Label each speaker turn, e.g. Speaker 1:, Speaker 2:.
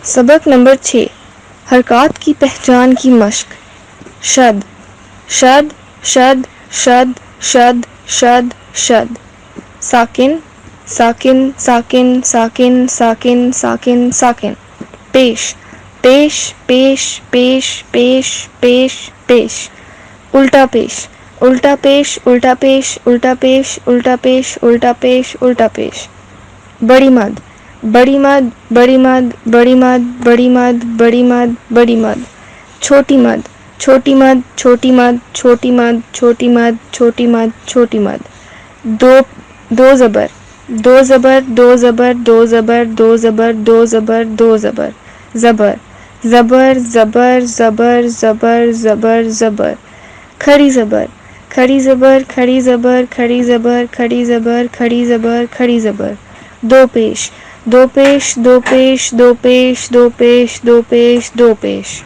Speaker 1: سبق نمبر 6 حرکات کی پہچان کی مشق. شد شد شد شد شد شد شد. ساکن ساکن ساکن ساکن ساکن ساکن ساکن. پیش پیش پیش پیش پیش پیش پیش. الٹا پیش الٹا پیش الٹا پیش الٹا پیش الٹا پیش الٹا پیش الٹا پیش. بڑی مد بڑی مد بڑی مد بڑی مد بڑی مد بڑی مد بڑی مد. چھوٹی مد چھوٹی مد چھوٹی مد چھوٹی مد چھوٹی مد چھوٹی مد چھوٹی مد. دو زبر دو زبر دو زبر دو زبر دو زبر دو زبر دو زبر. زبر زبر زبر زبر زبر زبر زبر. کھڑی زبر کھڑی زبر کھڑی زبر کھڑی زبر کھڑی زبر کھڑی زبر کھڑی زبر. دو پیش دو پیش دو پیش دو پیش دو پیش دو پیش دو پیش.